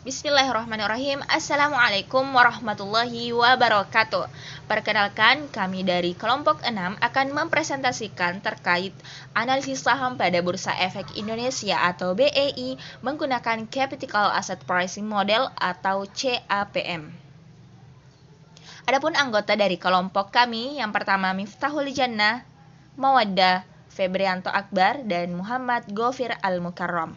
Bismillahirrahmanirrahim. Assalamualaikum warahmatullahi wabarakatuh. Perkenalkan, kami dari kelompok 6 akan mempresentasikan terkait analisis saham pada Bursa Efek Indonesia atau BEI menggunakan Capital Asset Pricing Model atau CAPM. Adapun anggota dari kelompok kami, yang pertama Miftahul Jannah, Mawaddah, Febrianto Akbar, dan Muhammad Gofir Al-Mukarram.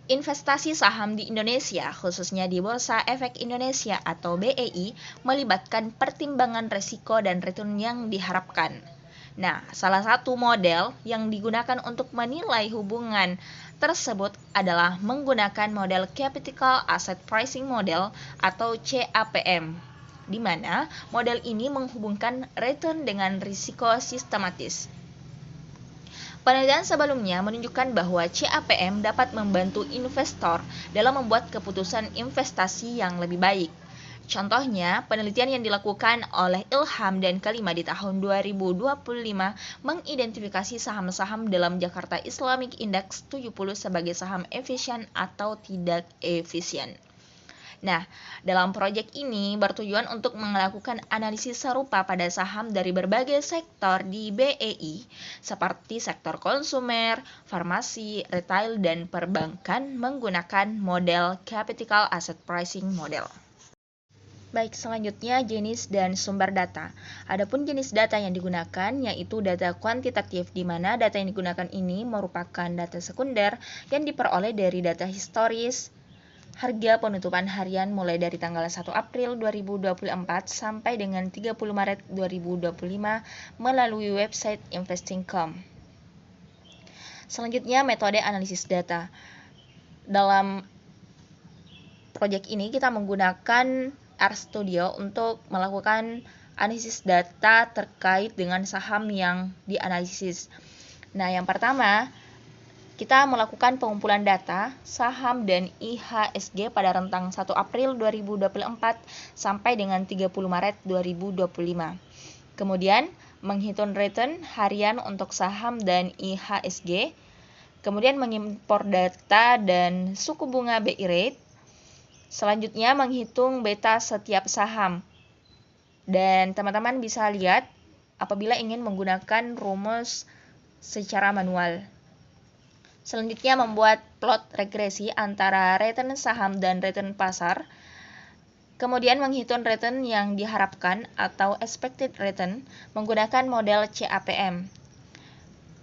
Investasi saham di Indonesia, khususnya di Bursa Efek Indonesia atau BEI, melibatkan pertimbangan risiko dan return yang diharapkan. Nah, salah satu model yang digunakan untuk menilai hubungan tersebut adalah menggunakan model Capital Asset Pricing Model atau CAPM, di mana model ini menghubungkan return dengan risiko sistematis. Penelitian sebelumnya menunjukkan bahwa CAPM dapat membantu investor dalam membuat keputusan investasi yang lebih baik. Contohnya, penelitian yang dilakukan oleh Ilham dan Kalima di tahun 2025 mengidentifikasi saham-saham dalam Jakarta Islamic Index 70 sebagai saham efisien atau tidak efisien. Nah, dalam proyek ini bertujuan untuk melakukan analisis serupa pada saham dari berbagai sektor di BEI, seperti sektor konsumer, farmasi, retail, dan perbankan menggunakan model Capital Asset Pricing Model. Baik, selanjutnya jenis dan sumber data. Adapun jenis data yang digunakan yaitu data kuantitatif, di mana data yang digunakan ini merupakan data sekunder yang diperoleh dari data historis, harga penutupan harian mulai dari tanggal 1 April 2024 sampai dengan 30 Maret 2025 melalui website investing.com. Selanjutnya, metode analisis data. Dalam proyek ini kita menggunakan RStudio untuk melakukan analisis data terkait dengan saham yang dianalisis. Nah, yang pertama, kita melakukan pengumpulan data saham dan IHSG pada rentang 1 April 2024 sampai dengan 30 Maret 2025. Kemudian, menghitung return harian untuk saham dan IHSG. Kemudian, mengimpor data dan suku bunga BI rate. Selanjutnya, menghitung beta setiap saham. Dan teman-teman bisa lihat apabila ingin menggunakan rumus secara manual. Selanjutnya, membuat plot regresi antara return saham dan return pasar. Kemudian, menghitung return yang diharapkan atau expected return menggunakan model CAPM.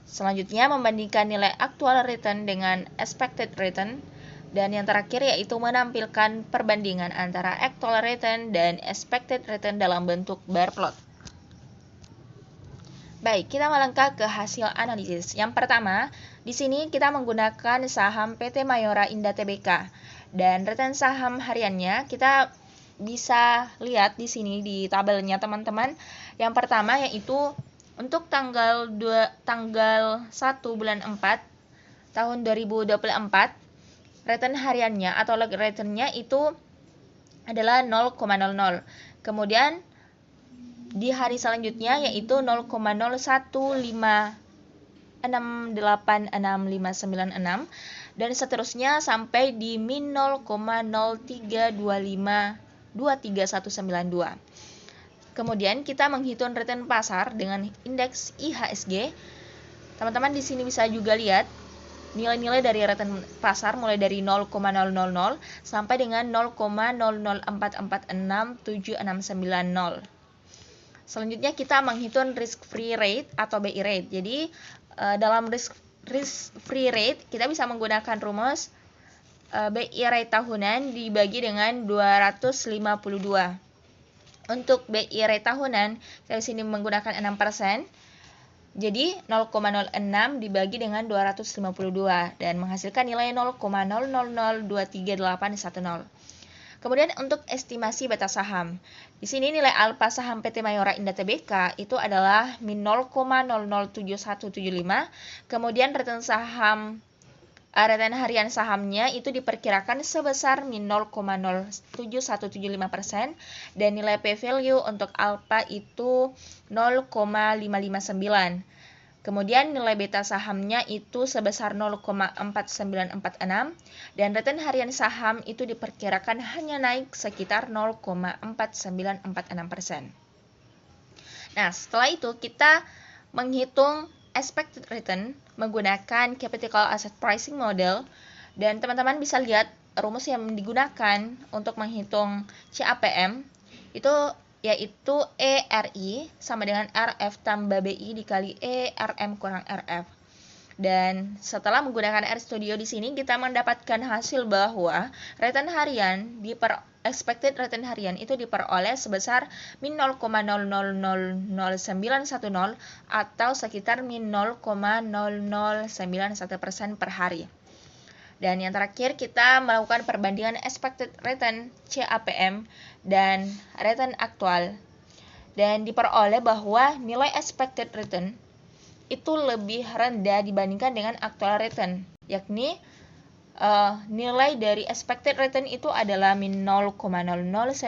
Selanjutnya, membandingkan nilai actual return dengan expected return. Dan yang terakhir yaitu menampilkan perbandingan antara actual return dan expected return dalam bentuk bar plot. Baik, kita melangkah ke hasil analisis. Yang pertama, di sini kita menggunakan saham PT Mayora Indah Tbk. Dan return saham hariannya kita bisa lihat di sini di tabelnya teman-teman. Yang pertama yaitu untuk tanggal 1 bulan 4 tahun 2024, return hariannya atau log returnnya itu adalah 0,00. Kemudian di hari selanjutnya yaitu 0,01586596 dan seterusnya sampai di min 0,0325239192. Kemudian kita menghitung return pasar dengan indeks IHSG. Teman-teman di sini bisa juga lihat nilai-nilai dari return pasar mulai dari 0,000 sampai dengan 0,004467690. Selanjutnya kita menghitung risk free rate atau BI rate. Jadi dalam risk free rate kita bisa menggunakan rumus BI rate tahunan dibagi dengan 252. Untuk BI rate tahunan saya di sini menggunakan 6%. Jadi 0,06 dibagi dengan 252 dan menghasilkan nilai 0,00238810. Kemudian untuk estimasi beta saham. Di sini nilai alfa saham PT Mayora Indah Tbk itu adalah min 0,007175. Kemudian return harian sahamnya itu diperkirakan sebesar min 0,07175% dan nilai P value untuk alpha itu 0,559. Kemudian nilai beta sahamnya itu sebesar 0,4946 dan return harian saham itu diperkirakan hanya naik sekitar 0,4946%. Nah, setelah itu kita menghitung expected return menggunakan capital asset pricing model, dan teman-teman bisa lihat rumus yang digunakan untuk menghitung CAPM itu yaitu ERI sama dengan RF tambah BI dikali ERM kurang RF. Dan setelah menggunakan RStudio di sini kita mendapatkan hasil bahwa return harian expected return harian itu diperoleh sebesar min 0,000910 atau sekitar min 0,0091% per hari. Dan yang terakhir kita melakukan perbandingan expected return CAPM dan return aktual, dan diperoleh bahwa nilai expected return itu lebih rendah dibandingkan dengan actual return, yakni nilai dari expected return itu adalah min 0,0090%,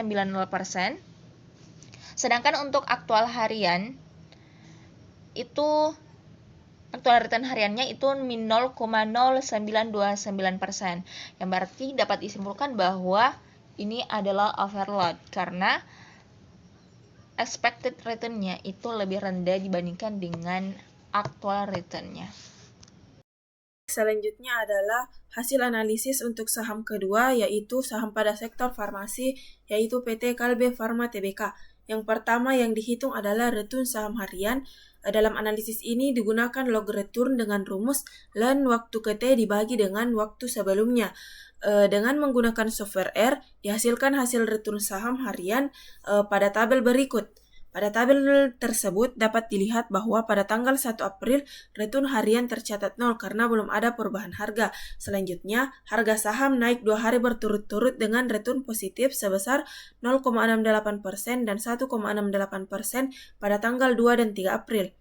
sedangkan untuk aktual harian itu aktual return hariannya itu min 0,0929%, yang berarti dapat disimpulkan bahwa ini adalah overload karena expected return-nya itu lebih rendah dibandingkan dengan actual return-nya. Selanjutnya adalah hasil analisis untuk saham kedua, yaitu saham pada sektor farmasi, yaitu PT Kalbe Farma Tbk. Yang pertama yang dihitung adalah return saham harian. Dalam analisis ini digunakan log return dengan rumus ln waktu ke T dibagi dengan waktu sebelumnya. Dengan menggunakan software R, dihasilkan hasil return saham harian pada tabel berikut. Pada tabel tersebut dapat dilihat bahwa pada tanggal 1 April return harian tercatat 0 karena belum ada perubahan harga. Selanjutnya, harga saham naik 2 hari berturut-turut dengan return positif sebesar 0,68% dan 1,68% pada tanggal 2 dan 3 April.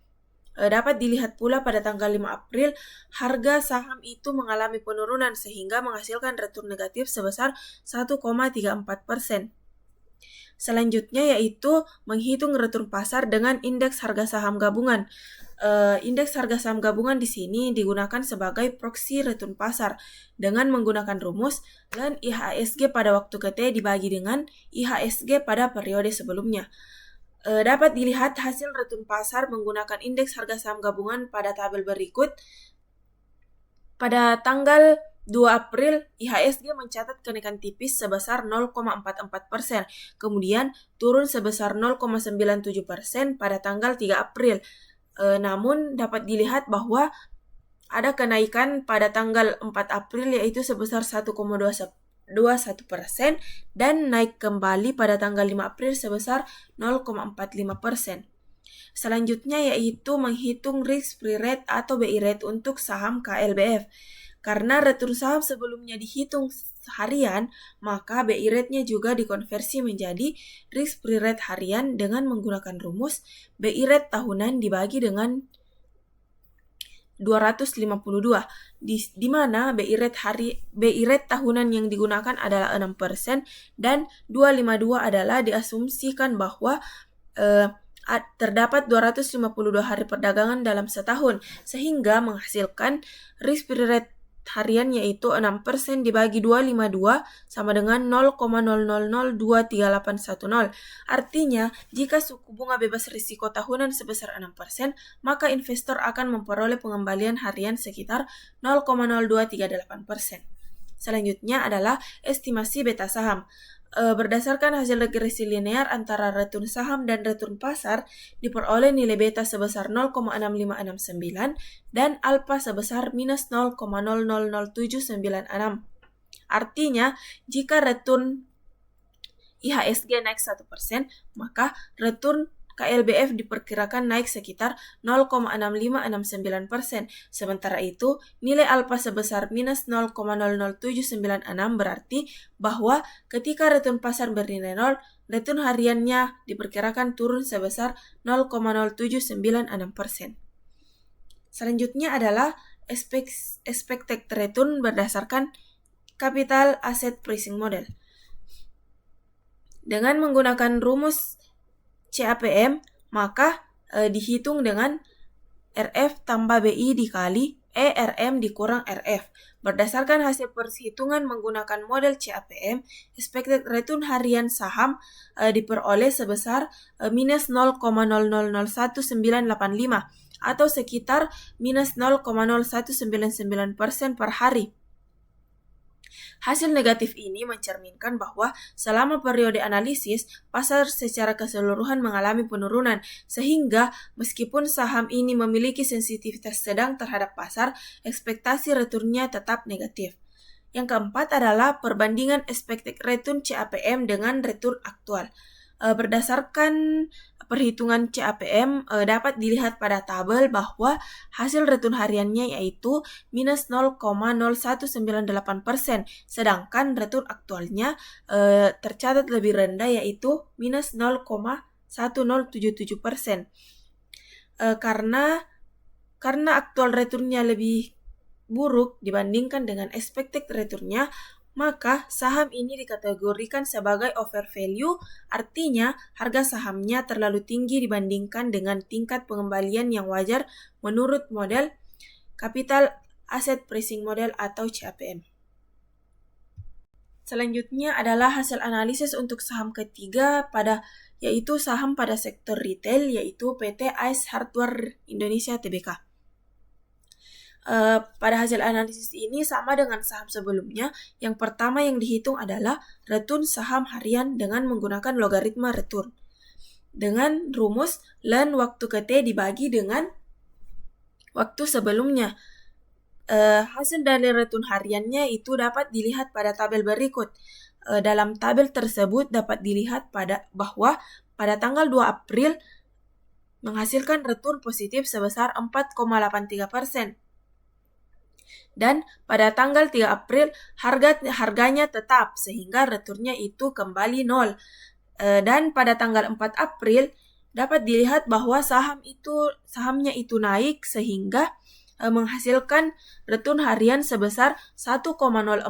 Dapat dilihat pula pada tanggal 5 April, harga saham itu mengalami penurunan sehingga menghasilkan return negatif sebesar 1,34%. Selanjutnya yaitu menghitung return pasar dengan indeks harga saham gabungan. Indeks harga saham gabungan di sini digunakan sebagai proksi return pasar dengan menggunakan rumus ln IHSG pada waktu ke T dibagi dengan IHSG pada periode sebelumnya. Dapat dilihat hasil return pasar menggunakan indeks harga saham gabungan pada tabel berikut. Pada tanggal 2 April, IHSG mencatat kenaikan tipis sebesar 0,44%, kemudian turun sebesar 0,97% pada tanggal 3 April. Namun dapat dilihat bahwa ada kenaikan pada tanggal 4 April yaitu sebesar 1,21% dan naik kembali pada tanggal 5 April sebesar 0,45%. Selanjutnya yaitu menghitung risk free rate atau BI rate untuk saham KLBF. Karena return saham sebelumnya dihitung harian, maka BI rate-nya juga dikonversi menjadi risk free rate harian dengan menggunakan rumus BI rate tahunan dibagi dengan 252, di mana BI rate tahunan yang digunakan adalah 6% dan 252 adalah diasumsikan bahwa terdapat 252 hari perdagangan dalam setahun, sehingga menghasilkan risk free rate harian yaitu 6% dibagi 252 sama dengan 0,00023810. Artinya, jika suku bunga bebas risiko tahunan sebesar 6%, maka investor akan memperoleh pengembalian harian sekitar 0,0238%. Selanjutnya adalah estimasi beta saham. Berdasarkan hasil regresi linear antara return saham dan return pasar, diperoleh nilai beta sebesar 0,6569 dan alpha sebesar minus 0,00796. Artinya, jika return IHSG naik 1%, maka return KLBF diperkirakan naik sekitar 0,6569%. Sementara itu, nilai alfa sebesar minus 0,00796 berarti bahwa ketika return pasar bernilai 0, return hariannya diperkirakan turun sebesar 0,0796%. Selanjutnya adalah expected return berdasarkan capital asset pricing model. Dengan menggunakan rumus CAPM, maka dihitung dengan RF tambah BI dikali ERM dikurang RF. Berdasarkan hasil perhitungan menggunakan model CAPM, expected return harian saham diperoleh sebesar minus 0,001985 atau sekitar minus 0,0199% per hari. Hasil negatif ini mencerminkan bahwa selama periode analisis, pasar secara keseluruhan mengalami penurunan, sehingga meskipun saham ini memiliki sensitivitas sedang terhadap pasar, ekspektasi returnnya tetap negatif. Yang keempat adalah perbandingan expected return CAPM dengan return aktual. Berdasarkan perhitungan CAPM dapat dilihat pada tabel bahwa hasil return hariannya yaitu minus 0,0198%, sedangkan return aktualnya tercatat lebih rendah yaitu minus 0,1077%. Karena aktual returnnya lebih buruk dibandingkan dengan expected returnnya, maka saham ini dikategorikan sebagai overvalue, artinya harga sahamnya terlalu tinggi dibandingkan dengan tingkat pengembalian yang wajar menurut model Capital Asset Pricing Model atau CAPM. Selanjutnya adalah hasil analisis untuk saham ketiga yaitu saham pada sektor retail, yaitu PT Ice Hardware Indonesia Tbk. Pada hasil analisis ini sama dengan saham sebelumnya. Yang pertama yang dihitung adalah return saham harian dengan menggunakan logaritma return dengan rumus ln waktu ke T dibagi dengan waktu sebelumnya. Hasil dari return hariannya itu dapat dilihat pada tabel berikut. Dalam tabel tersebut dapat dilihat bahwa pada tanggal 2 April menghasilkan return positif sebesar 4,83%. Dan pada tanggal 3 April harganya tetap sehingga returnnya itu kembali 0. Dan pada tanggal 4 April dapat dilihat bahwa sahamnya itu naik sehingga menghasilkan return harian sebesar 1,04%.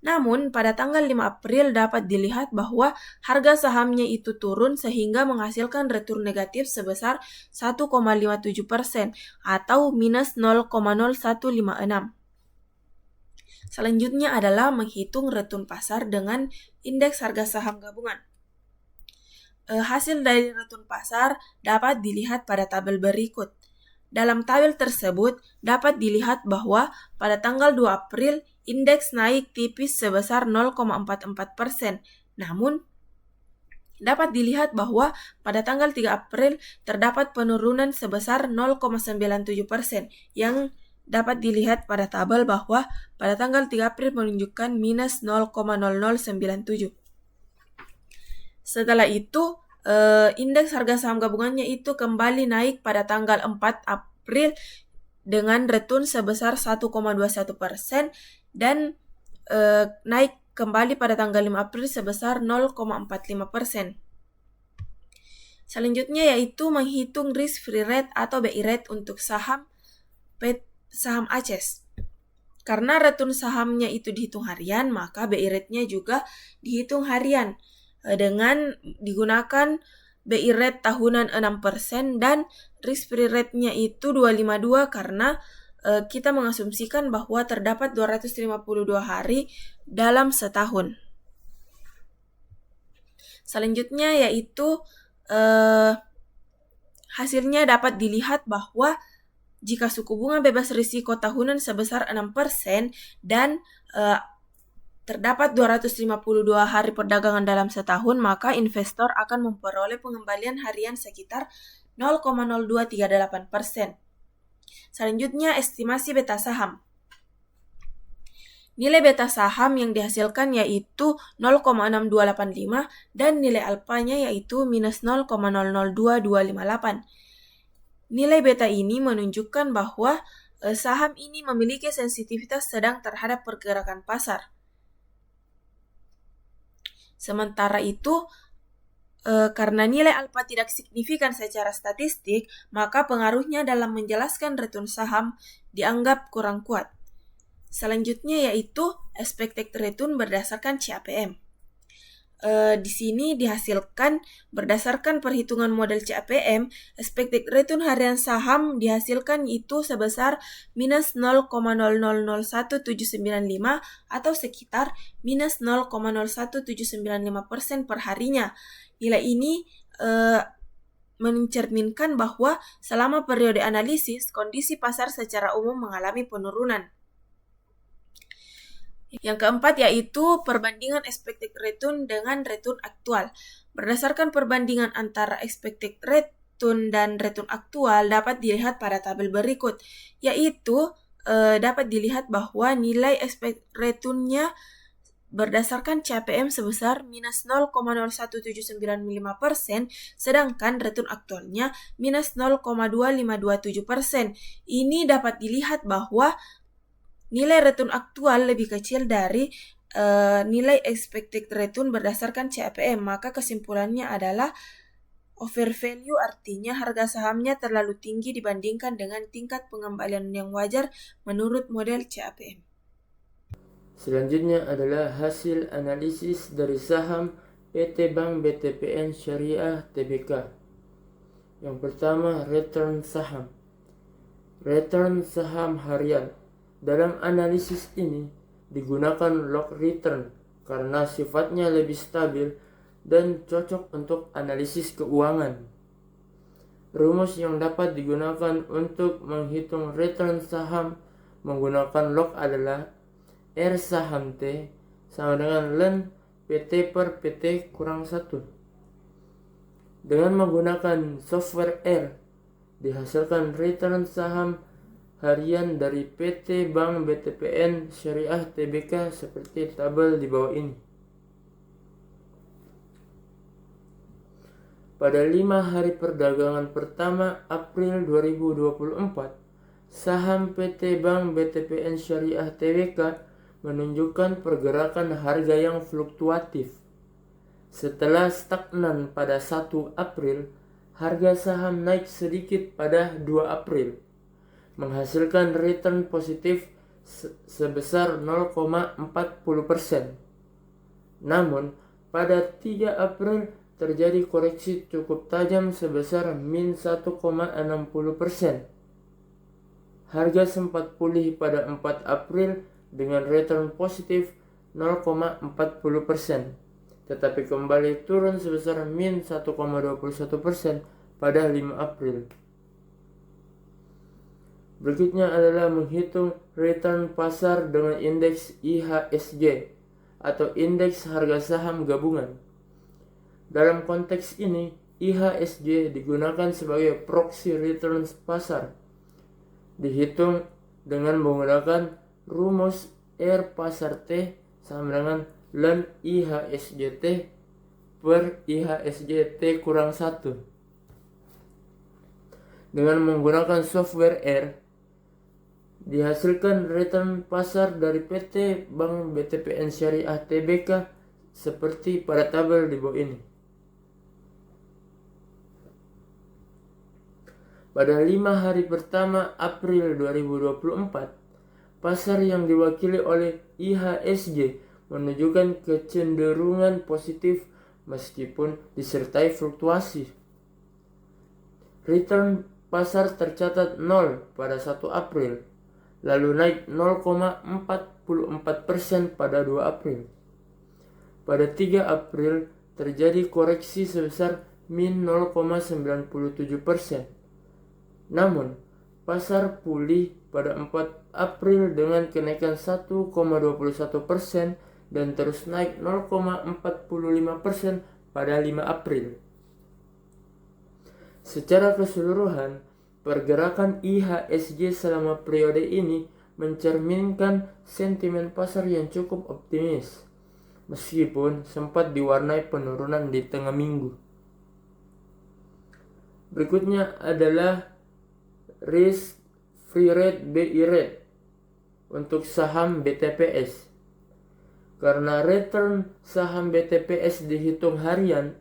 Namun pada tanggal 5 April dapat dilihat bahwa harga sahamnya itu turun sehingga menghasilkan return negatif sebesar 1,57% atau minus 0,0156. Selanjutnya adalah menghitung return pasar dengan indeks harga saham gabungan. Hasil dari return pasar dapat dilihat pada tabel berikut. Dalam tabel tersebut dapat dilihat bahwa pada tanggal 2 April indeks naik tipis sebesar 0,44%. Namun, dapat dilihat bahwa pada tanggal 3 April terdapat penurunan sebesar 0,97% yang dapat dilihat pada tabel bahwa pada tanggal 3 April menunjukkan minus 0,0097. Setelah itu, indeks harga saham gabungannya itu kembali naik pada tanggal 4 April dengan return sebesar 1,21% dan naik kembali pada tanggal 5 April sebesar 0,45%. Selanjutnya yaitu menghitung risk free rate atau BI rate untuk saham ACES. Karena return sahamnya itu dihitung harian, maka BI rate-nya juga dihitung harian dengan digunakan BI rate tahunan 6% dan risk free rate-nya itu 252 karena kita mengasumsikan bahwa terdapat 252 hari dalam setahun. Selanjutnya yaitu hasilnya dapat dilihat bahwa jika suku bunga bebas risiko tahunan sebesar 6% dan terdapat 252 hari perdagangan dalam setahun, maka investor akan memperoleh pengembalian harian sekitar 0,0238%. Selanjutnya, estimasi beta saham. Nilai beta saham yang dihasilkan yaitu 0,6285 dan nilai alfanya yaitu minus 0,002258. Nilai beta ini menunjukkan bahwa saham ini memiliki sensitivitas sedang terhadap pergerakan pasar. Sementara itu, karena nilai alfa tidak signifikan secara statistik, maka pengaruhnya dalam menjelaskan return saham dianggap kurang kuat. Selanjutnya yaitu expected return berdasarkan CAPM. di sini dihasilkan berdasarkan perhitungan model CAPM, expected return harian saham dihasilkan itu sebesar minus 0,0001795 atau sekitar minus 0,01795% per harinya. Nilai ini mencerminkan bahwa selama periode analisis, kondisi pasar secara umum mengalami penurunan. Yang keempat yaitu perbandingan expected return dengan return aktual. Berdasarkan perbandingan antara expected return dan return aktual dapat dilihat pada tabel berikut, yaitu dapat dilihat bahwa nilai expected return-nya berdasarkan CAPM sebesar minus 0,01795%, sedangkan return aktualnya minus 0,2527%. Ini dapat dilihat bahwa nilai return aktual lebih kecil dari nilai expected return berdasarkan CAPM, maka kesimpulannya adalah overvalue, artinya harga sahamnya terlalu tinggi dibandingkan dengan tingkat pengembalian yang wajar menurut model CAPM. Selanjutnya adalah hasil analisis dari saham PT Bank BTPN Syariah Tbk. Yang pertama, return saham. Return saham harian. Dalam analisis ini digunakan log return karena sifatnya lebih stabil dan cocok untuk analisis keuangan. Rumus yang dapat digunakan untuk menghitung return saham menggunakan log adalah R saham T sama dengan ln PT per PT kurang 1. Dengan menggunakan software R, dihasilkan return saham harian dari PT Bank BTPN Syariah Tbk seperti tabel di bawah ini. Pada 5 hari perdagangan pertama April 2024, saham PT Bank BTPN Syariah Tbk menunjukkan pergerakan harga yang fluktuatif. Setelah stagnan pada 1 April, harga saham naik sedikit pada 2 April. Menghasilkan return positif sebesar 0,40%. Namun, pada 3 April terjadi koreksi cukup tajam sebesar min 1,60%. Harga sempat pulih pada 4 April dengan return positif 0,40%, tetapi kembali turun sebesar min 1,21% pada 5 April. Berikutnya adalah menghitung return pasar dengan indeks IHSG atau indeks harga saham gabungan. Dalam konteks ini, IHSG digunakan sebagai proxy return pasar. Dihitung dengan menggunakan rumus R pasar T sama dengan ln IHSG T per IHSG T kurang 1. Dengan menggunakan software R, dihasilkan return pasar dari PT Bank BTPN Syariah Tbk seperti pada tabel di bawah ini. Pada 5 hari pertama April 2024, pasar yang diwakili oleh IHSG menunjukkan kecenderungan positif meskipun disertai fluktuasi. Return pasar tercatat 0 pada 1 April, lalu naik 0,44% pada 2 April. Pada 3 April terjadi koreksi sebesar min 0,97%. Namun, pasar pulih pada 4 April dengan kenaikan 1,21% dan terus naik 0,45% pada 5 April. Secara keseluruhan, pergerakan IHSG selama periode ini mencerminkan sentimen pasar yang cukup optimis, meskipun sempat diwarnai penurunan di tengah minggu. Berikutnya adalah risk free rate BI rate untuk saham BTPS. Karena return saham BTPS dihitung harian,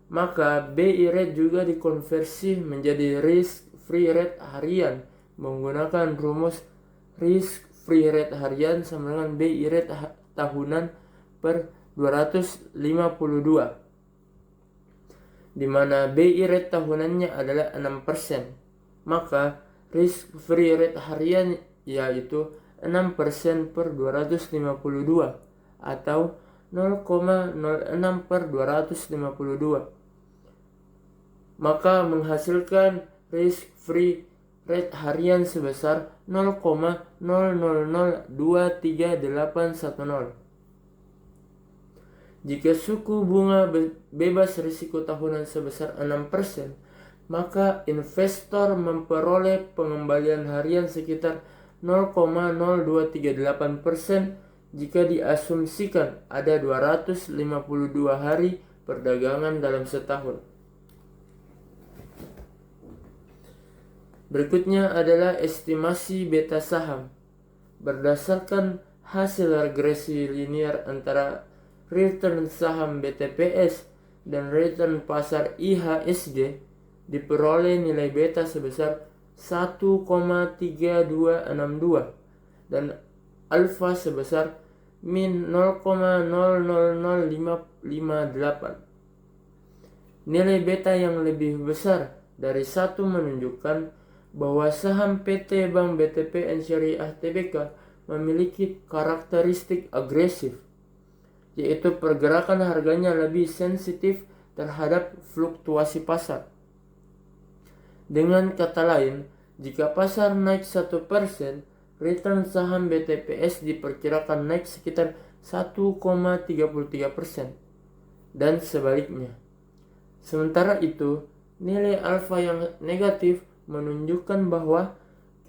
maka BI rate juga dikonversi menjadi risk free rate harian menggunakan rumus risk free rate harian sama dengan BI rate tahunan per 252, di mana BI rate tahunannya adalah 6%, maka risk free rate harian yaitu 6% per 252 atau 0,06 per 252, maka menghasilkan risk free rate harian sebesar 0,00023810. Jika suku bunga bebas risiko tahunan sebesar 6%, maka investor memperoleh pengembalian harian sekitar 0,0238% jika diasumsikan ada 252 hari perdagangan dalam setahun. Berikutnya adalah estimasi beta saham. Berdasarkan hasil regresi linear antara return saham BTPS dan return pasar IHSG, diperoleh nilai beta sebesar 1,3262 dan alfa sebesar min 0,000558. Nilai beta yang lebih besar dari 1 menunjukkan bahwa saham PT Bank BTPN Syariah Tbk memiliki karakteristik agresif, yaitu pergerakan harganya lebih sensitif terhadap fluktuasi pasar. Dengan kata lain, jika pasar naik 1%, return saham BTPS diperkirakan naik sekitar 1,33%, dan sebaliknya. Sementara itu, nilai alfa yang negatif menunjukkan bahwa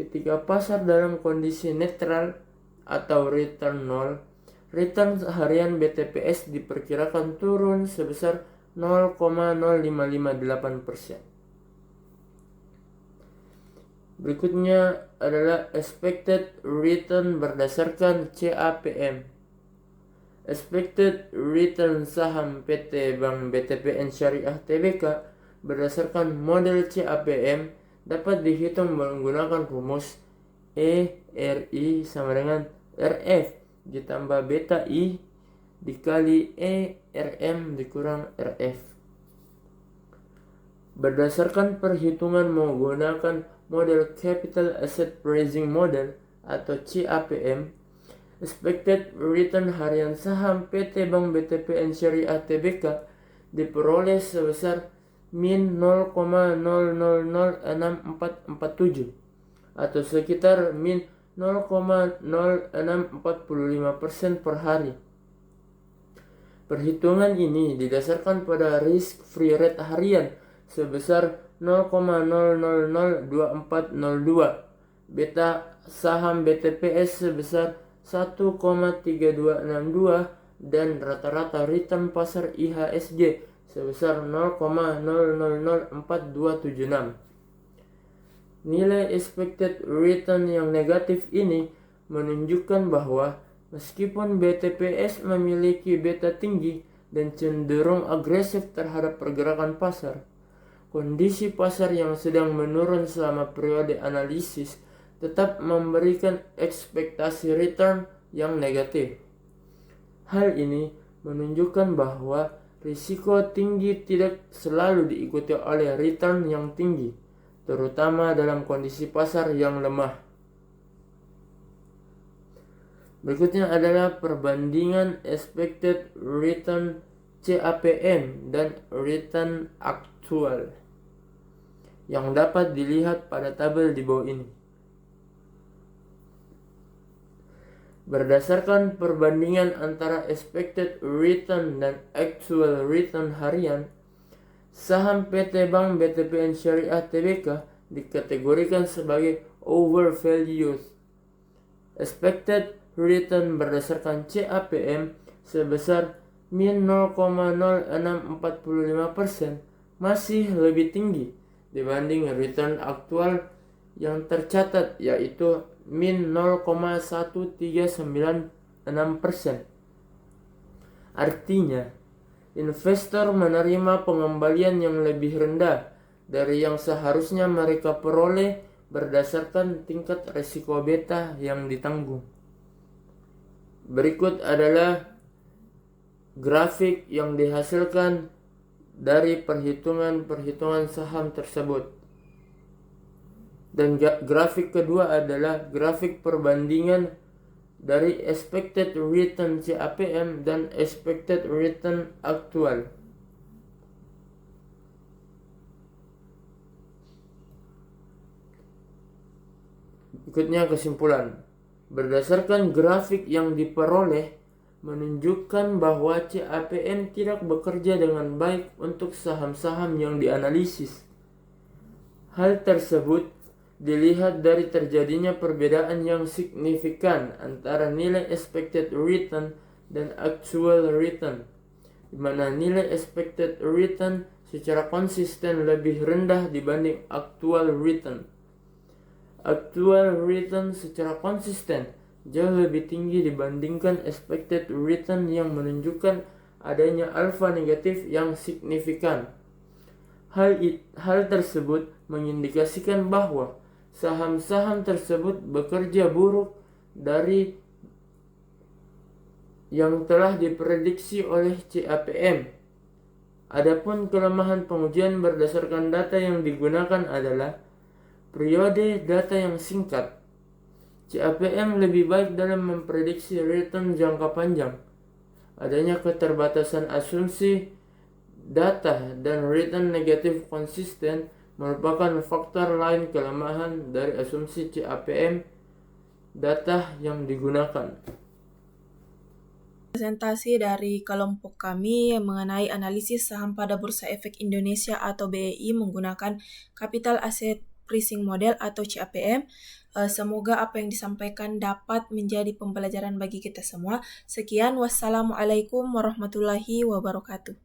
ketika pasar dalam kondisi netral atau return 0, return harian BTPS diperkirakan turun sebesar 0,0558%. Berikutnya adalah expected return berdasarkan CAPM. Expected return saham PT Bank BTPN Syariah Tbk berdasarkan model CAPM dapat dihitung menggunakan rumus ERI sama dengan RF ditambah beta I dikali ERM dikurang RF. Berdasarkan perhitungan menggunakan model Capital Asset Pricing Model atau CAPM, expected return harian saham PT Bank BTPN Syariah Tbk diperoleh sebesar min 0,006447 atau sekitar min 0,0645% per hari. Perhitungan ini didasarkan pada risk free rate harian sebesar 0,0002402, beta saham BTPS sebesar 1,3262 dan rata-rata return pasar IHSG sebesar 0,004276. Nilai expected return yang negatif ini menunjukkan bahwa meskipun BTPS memiliki beta tinggi dan cenderung agresif terhadap pergerakan pasar, kondisi pasar yang sedang menurun selama periode analisis tetap memberikan ekspektasi return yang negatif. Hal ini menunjukkan bahwa risiko tinggi tidak selalu diikuti oleh return yang tinggi, terutama dalam kondisi pasar yang lemah. Berikutnya adalah perbandingan expected return CAPM dan return aktual yang dapat dilihat pada tabel di bawah ini. Berdasarkan perbandingan antara expected return dan actual return harian, saham PT Bank BTPN Syariah Tbk dikategorikan sebagai overvalued. Expected return berdasarkan CAPM sebesar min 0,0645% masih lebih tinggi dibanding return aktual yang tercatat, yaitu min 0,1396%. Artinya, investor menerima pengembalian yang lebih rendah dari yang seharusnya mereka peroleh berdasarkan tingkat risiko beta yang ditanggung. Berikut adalah grafik yang dihasilkan dari perhitungan-perhitungan saham tersebut. Dan grafik kedua adalah grafik perbandingan dari expected return CAPM dan expected return aktual. Berikutnya kesimpulan. Berdasarkan grafik yang diperoleh menunjukkan bahwa CAPM tidak bekerja dengan baik untuk saham-saham yang dianalisis. Hal tersebut dilihat dari terjadinya perbedaan yang signifikan antara nilai expected return dan actual return, di mana nilai expected return secara konsisten lebih rendah dibanding actual return. Actual return secara konsisten jauh lebih tinggi dibandingkan expected return yang menunjukkan adanya alfa negatif yang signifikan. Hal tersebut mengindikasikan bahwa saham-saham tersebut bekerja buruk dari yang telah diprediksi oleh CAPM. Adapun kelemahan pengujian berdasarkan data yang digunakan adalah periode data yang singkat. CAPM lebih baik dalam memprediksi return jangka panjang. Adanya keterbatasan asumsi data dan return negatif konsisten merupakan faktor lain kelemahan dari asumsi CAPM data yang digunakan. Presentasi dari kelompok kami mengenai analisis saham pada Bursa Efek Indonesia atau BEI menggunakan Capital Asset Pricing Model atau CAPM. Semoga apa yang disampaikan dapat menjadi pembelajaran bagi kita semua. Sekian, wassalamualaikum warahmatullahi wabarakatuh.